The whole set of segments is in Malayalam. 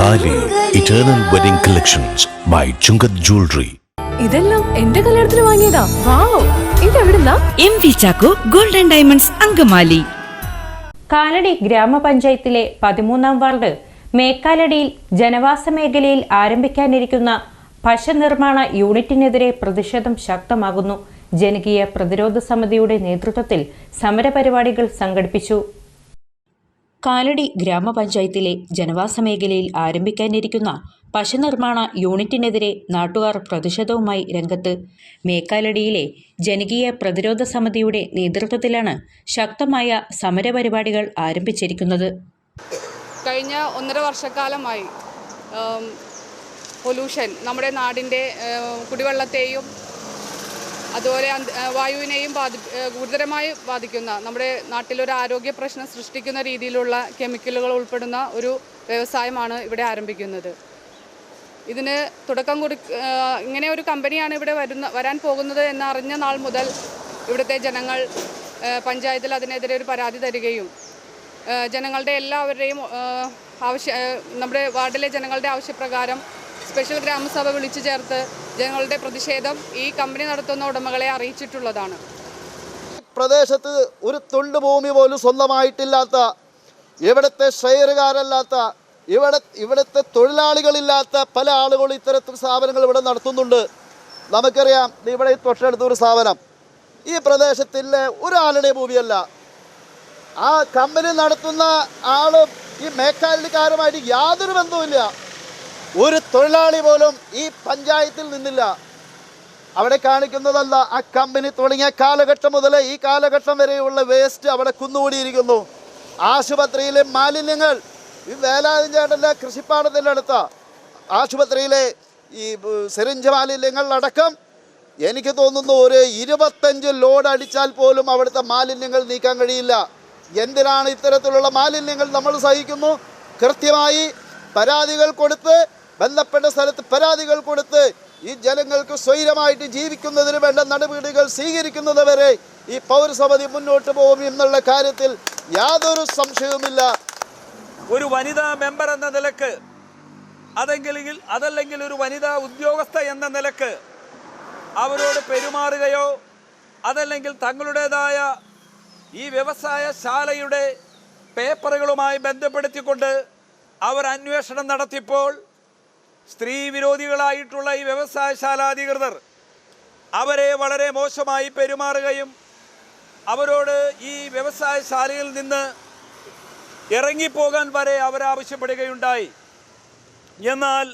താലി eternal wedding collections by Chungath jewellery. ഇതെല്ലാം എന്റെ കല്യാണത്തിന് വാങ്ങിയതാ. വാവ്, ഇതെവിടുന്നാ? MV Chacko golden diamonds Angamaly. Kalady ഗ്രാമപഞ്ചായത്തിലെ 13-ാം വാർഡ് മേക്കാലടിയിൽ ജനവാസ മേഖലയിൽ ആരംഭിക്കാനിരിക്കുന്ന പശനിർമ്മാണ യൂണിറ്റിനെതിരെ പ്രതിഷേധം ശക്തമാകുന്നു. ജനകീയ പ്രതിരോധ സമിതിയുടെ നേതൃത്വത്തിൽ സമരപരിപാടികൾ സംഘടിപ്പിച്ചു. കാലടി ഗ്രാമപഞ്ചായത്തിലെ ജനവാസ മേഖലയിൽ ആരംഭിക്കാനിരിക്കുന്ന പശനിർമ്മാണ യൂണിറ്റിനെതിരെ നാട്ടുകാർ പ്രതിഷേധവുമായി രംഗത്ത്. മേക്കാലടിയിലെ ജനകീയ പ്രതിരോധ സമിതിയുടെ നേതൃത്വത്തിലാണ് ശക്തമായ സമരപരിപാടികൾ ആരംഭിച്ചിരിക്കുന്നത്. കഴിഞ്ഞ 1.5 വർഷക്കാലമായി പൊല്യൂഷൻ നമ്മുടെ നാടിൻ്റെ കുടിവെള്ളത്തെയും അതുപോലെ വായുവിനെയും ഗുരുതരമായി ബാധിക്കുന്ന, നമ്മുടെ നാട്ടിലൊരു ആരോഗ്യ പ്രശ്നം സൃഷ്ടിക്കുന്ന രീതിയിലുള്ള കെമിക്കലുകൾ ഉൾപ്പെടുന്ന ഒരു വ്യവസായമാണ് ഇവിടെ ആരംഭിക്കുന്നത്. ഇതിന് തുടക്കം ഇങ്ങനെ ഒരു കമ്പനിയാണ് ഇവിടെ വരാൻ പോകുന്നത് എന്നറിഞ്ഞ നാൾ മുതൽ ഇവിടുത്തെ ജനങ്ങൾ പഞ്ചായത്തിൽ അതിനെതിരെ ഒരു പരാതി തരികയും ജനങ്ങളുടെ എല്ലാവരുടെയും നമ്മുടെ വാർഡിലെ ജനങ്ങളുടെ ആവശ്യപ്രകാരം സ്പെഷ്യൽ ഗ്രാമസഭ വിളിച്ചു ചേർത്ത് ജനങ്ങളുടെ പ്രതിഷേധം ഈ കമ്പനി നടത്തുന്ന ഉടമകളെ അറിയിച്ചിട്ടുള്ളതാണ്. പ്രദേശത്ത് ഒരു തുണ്ട് ഭൂമി പോലും സ്വന്തമായിട്ടില്ലാത്ത, ഇവിടുത്തെ ഷെയറുകാരല്ലാത്ത, ഇവിടുത്തെ തൊഴിലാളികളില്ലാത്ത പല ആളുകളും ഇത്തരത്തിൽ സ്ഥാപനങ്ങൾ ഇവിടെ നടത്തുന്നുണ്ട്. നമുക്കറിയാം, ഇവിടെ തൊട്ടടുത്തൊരു സ്ഥാപനം ഈ പ്രദേശത്തിലെ ഒരാളുടെ ഭൂമിയല്ല. ആ കമ്പനി നടത്തുന്ന ആളും ഈ മേക്കാലിക്കാരുമായിട്ട് യാതൊരു ബന്ധവുമില്ല. ഒരു തൊഴിലാളി പോലും ഈ പഞ്ചായത്തിൽ നിന്നില്ല. അവിടെ കാണിക്കുന്നതല്ല, ആ കമ്പനി തുടങ്ങിയ കാലഘട്ടം മുതൽ ഈ കാലഘട്ടം വരെയുള്ള വേസ്റ്റ് അവിടെ കുന്നുകൂടിയിരിക്കുന്നു. ആശുപത്രിയിലെ മാലിന്യങ്ങൾ, ഈ വേലായുധൻ ചേട്ടൻ്റെ കൃഷിപ്പാടത്തിൻ്റെ അടുത്ത ആശുപത്രിയിലെ ഈ സിറിഞ്ച് മാലിന്യങ്ങൾ അടക്കം എനിക്ക് തോന്നുന്നു ഒരു 25 ലോഡ് അടിച്ചാൽ പോലും അവിടുത്തെ മാലിന്യങ്ങൾ നീക്കാൻ കഴിയില്ല. എന്തിനാണ് ഇത്തരത്തിലുള്ള മാലിന്യങ്ങൾ നമ്മൾ സഹിക്കുന്നു? കൃത്യമായി പരാതികൾ കൊടുത്ത്, ബന്ധപ്പെട്ട സ്ഥലത്ത് പരാതികൾ കൊടുത്ത് ഈ ജനങ്ങൾക്ക് സ്വൈരമായിട്ട് ജീവിക്കുന്നതിന് വേണ്ട നടപടികൾ സ്വീകരിക്കുന്നത് വരെ ഈ പൗരസമിതി മുന്നോട്ട് പോകും എന്നുള്ള കാര്യത്തിൽ യാതൊരു സംശയവുമില്ല. ഒരു വനിതാ മെമ്പർ എന്ന നിലക്ക്, അതല്ലെങ്കിൽ ഒരു വനിതാ ഉദ്യോഗസ്ഥ എന്ന നിലക്ക് അവരോട് പെരുമാറുകയോ അതല്ലെങ്കിൽ തങ്ങളുടേതായ ഈ വ്യവസായശാലയുടെ പേപ്പറുകളുമായി ബന്ധപ്പെടുത്തിക്കൊണ്ട് അവർ അന്വേഷണം നടത്തിയപ്പോൾ സ്ത്രീ വിരോധികളായിട്ടുള്ള ഈ വ്യവസായശാല അധികൃതർ അവരെ വളരെ മോശമായി പെരുമാറുകയും അവരോട് ഈ വ്യവസായശാലയിൽ നിന്ന് ഇറങ്ങിപ്പോകാൻ വരെ അവരാവശ്യപ്പെടുകയുണ്ടായി. എന്നാൽ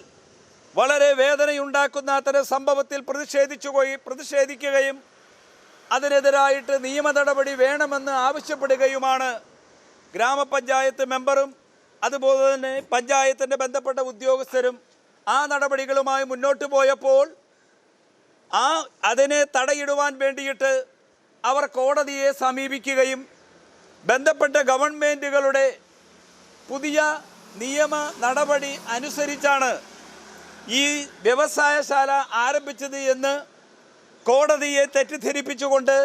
വളരെ വേദനയുണ്ടാക്കുന്ന അത്തരം സംഭവത്തിൽ പ്രതിഷേധിക്കുകയും അതിനെതിരായിട്ട് നിയമ നടപടി വേണമെന്ന് ആവശ്യപ്പെടുകയുമാണ് ഗ്രാമപഞ്ചായത്ത് മെമ്പറും അതുപോലെ തന്നെ പഞ്ചായത്തിൻ്റെ ബന്ധപ്പെട്ട ഉദ്യോഗസ്ഥരും ആ നടപടികളുമായി മുന്നോട്ട് പോയപ്പോൾ അതിനെ തടയിടുവാൻ വേണ്ടിയിട്ട് അവർ കോടതിയെ സമീപിക്കുകയും ബന്ധപ്പെട്ട ഗവൺമെൻറ്റുകളുടെ പുതിയ നിയമ നടപടി അനുസരിച്ചാണ് ഈ വ്യവസായശാല ആരംഭിച്ചത് എന്ന് കോടതിയെ തെറ്റിദ്ധരിപ്പിച്ചുകൊണ്ട്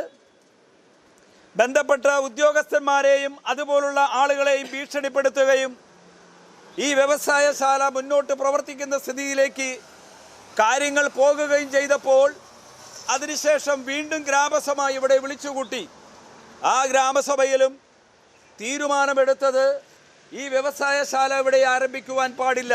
ബന്ധപ്പെട്ട ഉദ്യോഗസ്ഥന്മാരെയും അതുപോലുള്ള ആളുകളെയും ഭീഷണിപ്പെടുത്തുകയും ഈ വ്യവസായശാല മുന്നോട്ട് പ്രവർത്തിക്കുന്ന സ്ഥിതിയിലേക്ക് കാര്യങ്ങൾ പോകുകയും ചെയ്തപ്പോൾ അതിനുശേഷം വീണ്ടും ഗ്രാമസഭ ഇവിടെ വിളിച്ചുകൂട്ടി. ആ ഗ്രാമസഭയിലും തീരുമാനമെടുത്തത് ഈ വ്യവസായശാല ഇവിടെ ആരംഭിക്കുവാൻ പാടില്ല.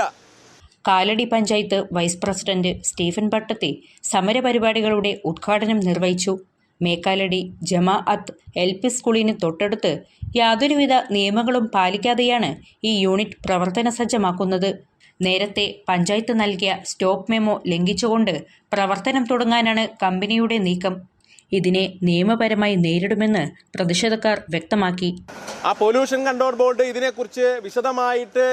കാലടി പഞ്ചായത്ത് വൈസ് പ്രസിഡന്റ് സ്റ്റീഫൻ പട്ടത്തി സമരപരിപാടികളുടെ ഉദ്ഘാടനം നിർവഹിച്ചു. മേക്കാലടി ജമാഅത്ത് LP സ്കൂളിന് തൊട്ടടുത്ത് യാതൊരുവിധ നിയമങ്ങളും പാലിക്കാതെയാണ് ഈ യൂണിറ്റ് പ്രവർത്തന സജ്ജമാക്കുന്നത്. നേരത്തെ പഞ്ചായത്ത് നൽകിയ സ്റ്റോപ്പ് മെമ്മോ ലംഘിച്ചുകൊണ്ട് പ്രവർത്തനം തുടങ്ങാനാണ് കമ്പനിയുടെ നീക്കം. ഇതിനെ നിയമപരമായി നേരിടുമെന്ന് പ്രതിഷേധക്കാർ വ്യക്തമാക്കി. ആ പൊല്യൂഷൻ കൺട്രോൾ ബോർഡ് ഇതിനെക്കുറിച്ച് വിശദമായിട്ട്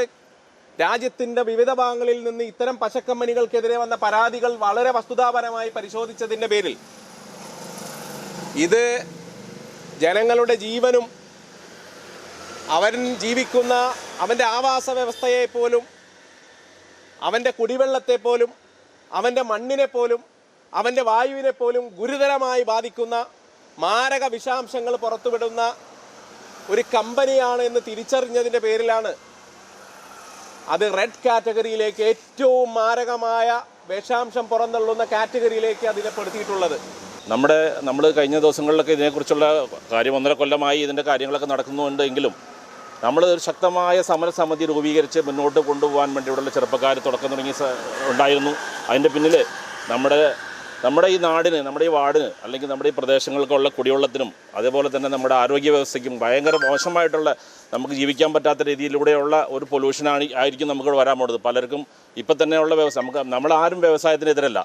രാജ്യത്തിൻ്റെ വിവിധ ഭാഗങ്ങളിൽ നിന്ന് ഇത്തരം പശക്കമ്പനികൾക്കെതിരെ വന്ന പരാതികൾ വളരെ വസ്തുതാപരമായി പരിശോധിച്ചതിൻ്റെ പേരിൽ ഇത് ജനങ്ങളുടെ ജീവനും അവൻ ജീവിക്കുന്ന അവൻ്റെ ആവാസ വ്യവസ്ഥയെപ്പോലും അവൻ്റെ കുടിവെള്ളത്തെപ്പോലും അവൻ്റെ മണ്ണിനെപ്പോലും അവൻ്റെ വായുവിനെപ്പോലും ഗുരുതരമായി ബാധിക്കുന്ന മാരക വിഷാംശങ്ങൾ പുറത്തുവിടുന്ന ഒരു കമ്പനിയാണ് എന്ന് തിരിച്ചറിഞ്ഞതിൻ്റെ പേരിലാണ് അത് റെഡ് കാറ്റഗറിയിലേക്ക്, ഏറ്റവും മാരകമായ വിഷാംശം പുറന്തള്ളുന്ന കാറ്റഗറിയിലേക്ക് അതിനെ പെടുത്തിയിട്ടുള്ളത്. നമ്മൾ കഴിഞ്ഞ ദിവസങ്ങളിലൊക്കെ ഇതിനെക്കുറിച്ചുള്ള കാര്യം 1.5 കൊല്ലമായി ഇതിൻ്റെ കാര്യങ്ങളൊക്കെ നടക്കുന്നുണ്ടെങ്കിലും നമ്മൾ ഒരു ശക്തമായ സമരസമിതി രൂപീകരിച്ച് മുന്നോട്ട് കൊണ്ടുപോകാൻ വേണ്ടി ഇവിടെയുള്ള ചെറുപ്പക്കാർ തുടക്കം തുടങ്ങി ഉണ്ടായിരുന്നു. അതിൻ്റെ പിന്നിൽ നമ്മുടെ ഈ നാടിന്, നമ്മുടെ ഈ വാർഡിന്, അല്ലെങ്കിൽ നമ്മുടെ ഈ പ്രദേശങ്ങൾക്കുള്ള കുടിവെള്ളത്തിനും അതേപോലെ തന്നെ നമ്മുടെ ആരോഗ്യ വ്യവസ്ഥയ്ക്കും ഭയങ്കര മോശമായിട്ടുള്ള, നമുക്ക് ജീവിക്കാൻ പറ്റാത്ത രീതിയിലൂടെയുള്ള ഒരു ആയിരിക്കും നമുക്ക് വരാൻ പോകുന്നത്. പലർക്കും ഇപ്പം തന്നെയുള്ള വ്യവസായം, നമ്മളാരും വ്യവസായത്തിനെതിരല്ല.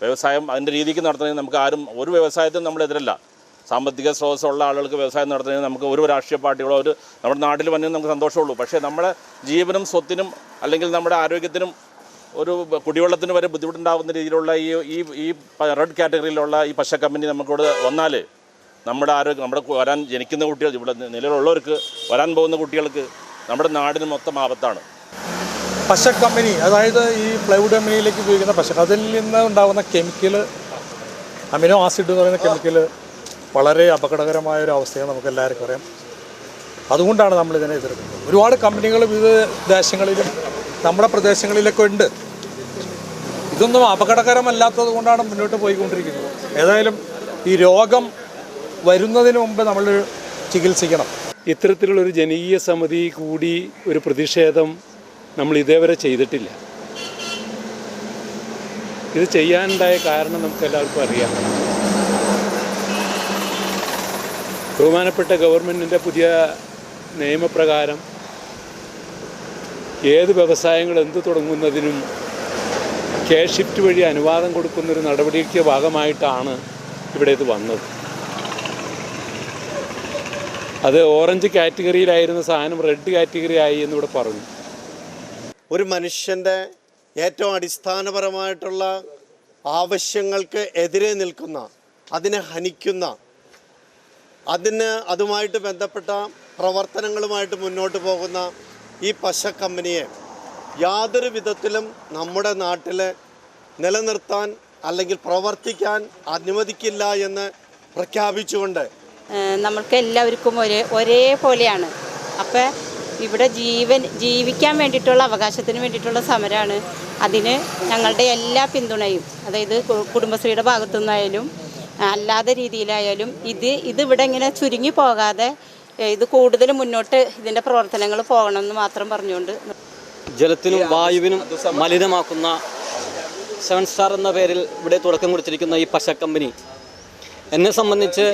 വ്യവസായം അതിൻ്റെ രീതിക്ക് നടത്തണമെങ്കിൽ നമുക്ക് ഒരു വ്യവസായത്തിനും നമ്മളെതിരല്ല. സാമ്പത്തിക സ്രോതസ്സുള്ള ആളുകൾക്ക് വ്യവസായം നടത്തണമെങ്കിൽ നമുക്ക് ഒരു രാഷ്ട്രീയ പാർട്ടികളോ നമ്മുടെ നാട്ടിൽ വന്നേ നമുക്ക് സന്തോഷമുള്ളൂ. പക്ഷേ നമ്മുടെ ജീവനും സ്വത്തിനും അല്ലെങ്കിൽ നമ്മുടെ ആരോഗ്യത്തിനും ഒരു കുടിവെള്ളത്തിന് വരെ ബുദ്ധിമുട്ടുണ്ടാകുന്ന രീതിയിലുള്ള ഈ റെഡ് കാറ്റഗറിയിലുള്ള ഈ പശ കമ്പനി നമുക്കിവിടെ വന്നാൽ നമ്മുടെ വരാൻ ജനിക്കുന്ന കുട്ടികൾ, ഇവിടെ നിലവിലുള്ളവർക്ക്, വരാൻ പോകുന്ന കുട്ടികൾക്ക്, നമ്മുടെ നാടിന് മൊത്തം ആപത്താണ്. പശ കമ്പനി, അതായത് ഈ പ്ലൈവുഡ് കമ്പനിയിലേക്ക് ഉപയോഗിക്കുന്ന പശ, അതിൽ നിന്ന് ഉണ്ടാകുന്ന കെമിക്കൽ, അമിനോ ആസിഡ് എന്ന് പറയുന്ന കെമിക്കൽ വളരെ അപകടകരമായ ഒരു അവസ്ഥയാണ് നമുക്ക് എല്ലാവർക്കും അറിയാം. അതുകൊണ്ടാണ് നമ്മളിതിനെ എതിർക്കുന്നത്. ഒരുപാട് കമ്പനികൾ വിവിധ ദേശങ്ങളിലും നമ്മുടെ പ്രദേശങ്ങളിലൊക്കെ ഉണ്ട്. ഇതൊന്നും അപകടകരമല്ലാത്തത് കൊണ്ടാണ് മുന്നോട്ട് പോയിക്കൊണ്ടിരിക്കുന്നത്. ഏതായാലും ഈ രോഗം വരുന്നതിന് മുമ്പ് നമ്മൾ ചികിത്സിക്കണം. ഇത്തരത്തിലുള്ളൊരു ജനകീയ സമിതി കൂടി ഒരു പ്രതിഷേധം നമ്മൾ ഇതേവരെ ചെയ്തിട്ടില്ല. ഇത് ചെയ്യാനുണ്ടായ കാരണം നമുക്ക് എല്ലാവർക്കും അറിയാം. ബഹുമാനപ്പെട്ട ഗവൺമെൻറ്റിൻ്റെ പുതിയ നിയമപ്രകാരം ഏത് വ്യവസായങ്ങൾ എന്ത് തുടങ്ങുന്നതിനും ഷിഫ്റ്റ് വഴി അനുവാദം കൊടുക്കുന്നൊരു നടപടിക്ക് ഭാഗമായിട്ടാണ് ഇവിടെ ഇത് വന്നത്. അത് ഓറഞ്ച് കാറ്റഗറിയിലായിരുന്ന സാധനം റെഡ് കാറ്റഗറി ആയി എന്നിവിടെ പറഞ്ഞു. ഒരു മനുഷ്യൻ്റെ ഏറ്റവും അടിസ്ഥാനപരമായിട്ടുള്ള ആവശ്യങ്ങൾക്ക് എതിരെ നിൽക്കുന്ന, അതിനെ ഹനിക്കുന്ന, അതുമായിട്ട് ബന്ധപ്പെട്ട പ്രവർത്തനങ്ങളുമായിട്ട് മുന്നോട്ട് പോകുന്ന ഈ പശ കമ്പനിയെ യാതൊരു വിധത്തിലും നമ്മുടെ നാട്ടിൽ നിലനിർത്താൻ അല്ലെങ്കിൽ പ്രവർത്തിക്കാൻ അനുവദിക്കില്ല എന്ന് പ്രഖ്യാപിച്ചുകൊണ്ട് നമ്മൾക്ക് എല്ലാവർക്കും ഒരേപോലെയാണ്. അപ്പം ഇവിടെ ജീവിക്കാൻ വേണ്ടിയിട്ടുള്ള അവകാശത്തിന് വേണ്ടിയിട്ടുള്ള സമരമാണ്. അതിന് ഞങ്ങളുടെ എല്ലാ പിന്തുണയും, അതായത് കുടുംബശ്രീയുടെ ഭാഗത്തു നിന്നായാലും അല്ലാത്ത രീതിയിലായാലും ഇതിവിടെ ഇങ്ങനെ ചുരുങ്ങി പോകാതെ ഇത് കൂടുതൽ മുന്നോട്ട് ഇതിൻ്റെ പ്രവർത്തനങ്ങൾ പോകണമെന്ന് മാത്രം പറഞ്ഞുകൊണ്ട്, ജലത്തിനും വായുവിനും മലിനമാക്കുന്ന 7 സ്റ്റാർ എന്ന പേരിൽ ഇവിടെ തുടക്കം കുറിച്ചിരിക്കുന്ന ഈ പശ കമ്പനി എന്നെ സംബന്ധിച്ച്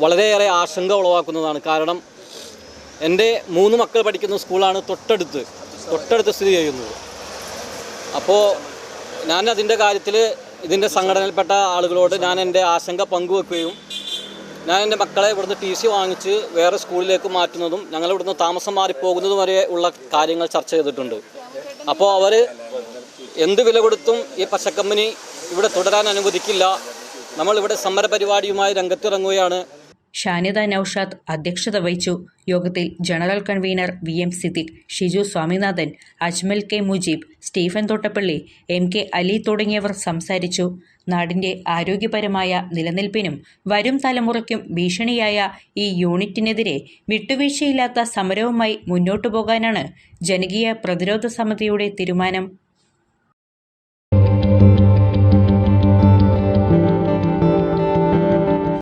വളരെയേറെ ആശങ്ക ഉളവാക്കുന്നതാണ്. കാരണം എൻ്റെ 3 മക്കൾ പഠിക്കുന്ന സ്കൂളാണ് തൊട്ടടുത്ത് സ്ഥിതി ചെയ്യുന്നത്. അപ്പോൾ ഞാൻ അതിൻ്റെ കാര്യത്തിൽ ഇതിൻ്റെ സംഘടനയിൽപ്പെട്ട ആളുകളോട് ഞാൻ എൻ്റെ ആശങ്ക പങ്കുവെക്കുകയും ഞാൻ എൻ്റെ മക്കളെ ഇവിടുന്ന് TC വാങ്ങിച്ച് വേറെ സ്കൂളിലേക്ക് മാറ്റുന്നതും ഞങ്ങൾ ഇവിടുന്ന് താമസം മാറിപ്പോകുന്നതും വരെ ഉള്ള കാര്യങ്ങൾ ചർച്ച ചെയ്തിട്ടുണ്ട്. അപ്പോൾ അവർ എന്ത് വില കൊടുത്തും ഈ പശക്കമ്പനി ഇവിടെ തുടരാൻ അനുവദിക്കില്ല. നമ്മളിവിടെ സമരപരിപാടിയുമായി രംഗത്തിറങ്ങുകയാണ്. ഷാനിദ നൌഷാദ് അധ്യക്ഷത വഹിച്ചു. യോഗത്തിൽ general convener VM Siddique, Shiju Swaminathan, Ajmal K Mujeeb, Stephen Thottappally, MK Ali തുടങ്ങിയവർ സംസാരിച്ചു. നാടിൻ്റെ ആരോഗ്യപരമായ നിലനിൽപ്പിനും വരും തലമുറയ്ക്കും ഭീഷണിയായ ഈ യൂണിറ്റിനെതിരെ വിട്ടുവീഴ്ചയില്ലാത്ത സമരവുമായി മുന്നോട്ടു പോകാനാണ് ജനകീയ പ്രതിരോധ സമിതിയുടെ തീരുമാനം.